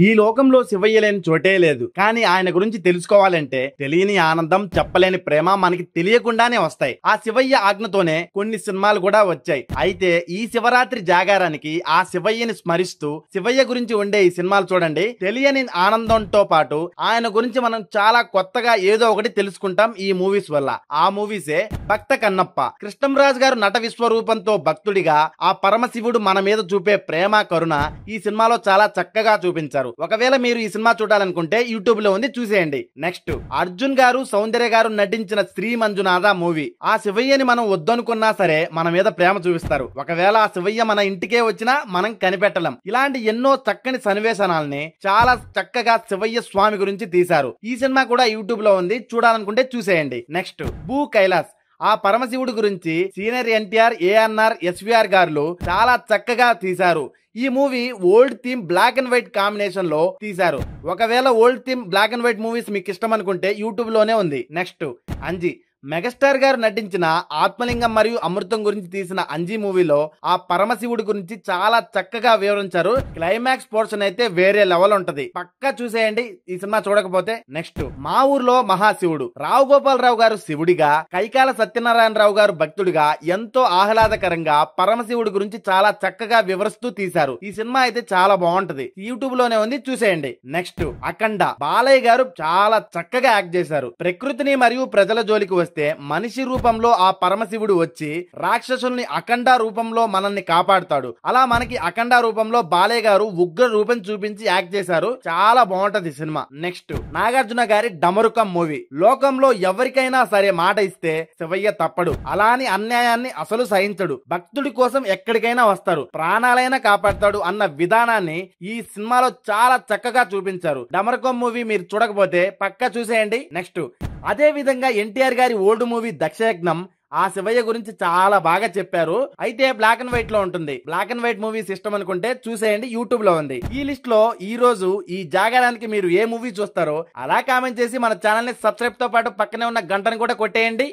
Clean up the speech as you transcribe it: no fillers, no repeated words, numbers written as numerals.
ఈ లోకంలో శివయ్య లేని చోటే లేదు. కానీ ఆయన గురించి తెలుసుకోవాలంటే తెలియని ఆనందం, చెప్పలేని ప్రేమ మనకి తెలియకుండానే వస్తాయి. ఆ శివయ్య ఆజ్ఞతోనే కొన్ని సినిమాలు కూడా వచ్చాయి. అయితే ఈ శివరాత్రి జాగారానికి ఆ శివయ్యని స్మరిస్తూ శివయ్య గురించి ఉండే ఈ సినిమాలు చూడండి. తెలియని ఆనందంతో పాటు ఆయన గురించి మనం చాలా కొత్తగా ఏదో ఒకటి తెలుసుకుంటాం ఈ మూవీస్ వల్ల. ఆ మూవీసే భక్త కన్నప్ప. కృష్ణంరాజు గారు నట విశ్వరూపంతో భక్తుడిగా ఆ పరమశివుడు మన మీద చూపే ప్రేమ, కరుణ ఈ సినిమాలో చాలా చక్కగా చూపించారు. ఒకవేళ మీరు ఈ సినిమా చూడాలనుకుంటే యూట్యూబ్ లో ఉంది, చూసేయండి. నెక్స్ట్ అర్జున్ గారు, సౌందర్య గారు నటించిన శ్రీ మంజునాథ మూవీ. ఆ శివయ్యని మనం వద్దనుకున్నా సరే మన మీద ప్రేమ చూపిస్తారు. ఒకవేళ ఆ శివయ్య మన ఇంటికే వచ్చినా మనం కనిపెట్టలేం. ఇలాంటి ఎన్నో చక్కని సన్నివేశాలని చాలా చక్కగా శివయ్య స్వామి గురించి తీశారు. ఈ సినిమా కూడా యూట్యూబ్ లో ఉంది, చూడాలనుకుంటే చూసేయండి. నెక్స్ట్ భూ కైలాస్. ఆ పరమశివుడి గురించి సీనియర్ ఎన్టీఆర్, ఏఎన్ఆర్, ఎస్వీఆర్ గారు చాలా చక్కగా తీశారు. ఈ movie old theme black and white combination లో తీశారు. ఒకవేళ old theme black and white movies మీకు ఇష్టం అనుకుంటే యూట్యూబ్ లోనే ఉంది. నెక్స్ట్ అంజీ. మెగాస్టార్ గారు నటించిన ఆత్మలింగం మరియు అమృతం గురించి తీసిన అంజీ మూవీలో ఆ పరమశివుడి గురించి చాలా చక్కగా వివరించారు. క్లైమాక్స్ పోర్షన్ అయితే వేరే లెవెల్ ఉంటది, పక్కా చూసేయండి ఈ సినిమా చూడకపోతే. నెక్స్ట్ మా ఊర్లో మహాశివుడు. రావు గోపాలరావు గారు శివుడిగా, కైకాల సత్యనారాయణరావు గారు భక్తుడిగా ఎంతో ఆహ్లాదకరంగా పరమశివుడి గురించి చాలా చక్కగా వివరిస్తూ తీశారు. ఈ సినిమా అయితే చాలా బాగుంటది, యూట్యూబ్ లోనే ఉంది, చూసేయండి. నెక్స్ట్ అఖండ. బాలయ్య గారు చాలా చక్కగా యాక్ట్ చేశారు. ప్రకృతిని మరియు ప్రజల జోలికి వస్తే మనిషి రూపంలో ఆ పరమశివుడు వచ్చి రాక్షసుల్ని అఖండ రూపంలో మనల్ని కాపాడుతాడు. అలా మనకి అఖండ రూపంలో బాలయ్య గారు ఉగ్ర రూపం చూపించి యాక్ట్ చేశారు. చాలా బాగుంటది సినిమా. నెక్స్ట్ నాగార్జున గారి డమరుకం మూవీ. లోకంలో ఎవరికైనా సరే మాట ఇస్తే శివయ్య తప్పడు. అలాని అన్యాయాన్ని అసలు సహించడు. భక్తుడి కోసం ఎక్కడికైనా వస్తారు, ప్రాణాలైనా కాపాడతాడు అన్న విధానాన్ని ఈ సినిమాలో చాలా చక్కగా చూపించారు. డమరుకం మూవీ మీరు చూడకపోతే పక్కా చూసేయండి. నెక్స్ట్ అదే విధంగా ఎన్టీఆర్ గారి ఓల్డ్ మూవీ దక్షయజ్ఞం. ఆ శివయ్య గురించి చాలా బాగా చెప్పారు. అయితే బ్లాక్ అండ్ వైట్ లో ఉంటుంది. బ్లాక్ అండ్ వైట్ మూవీస్ ఇష్టం అనుకుంటే చూసేయండి, యూట్యూబ్ లో ఉంది. ఈ లిస్ట్ లో ఈ రోజు ఈ జాగారానికి మీరు ఏ మూవీ చూస్తారో అలా కామెంట్ చేసి మన ఛానల్ ని సబ్స్క్రైబ్ తో పాటు పక్కనే ఉన్న గంటను కూడా కొట్టేయండి.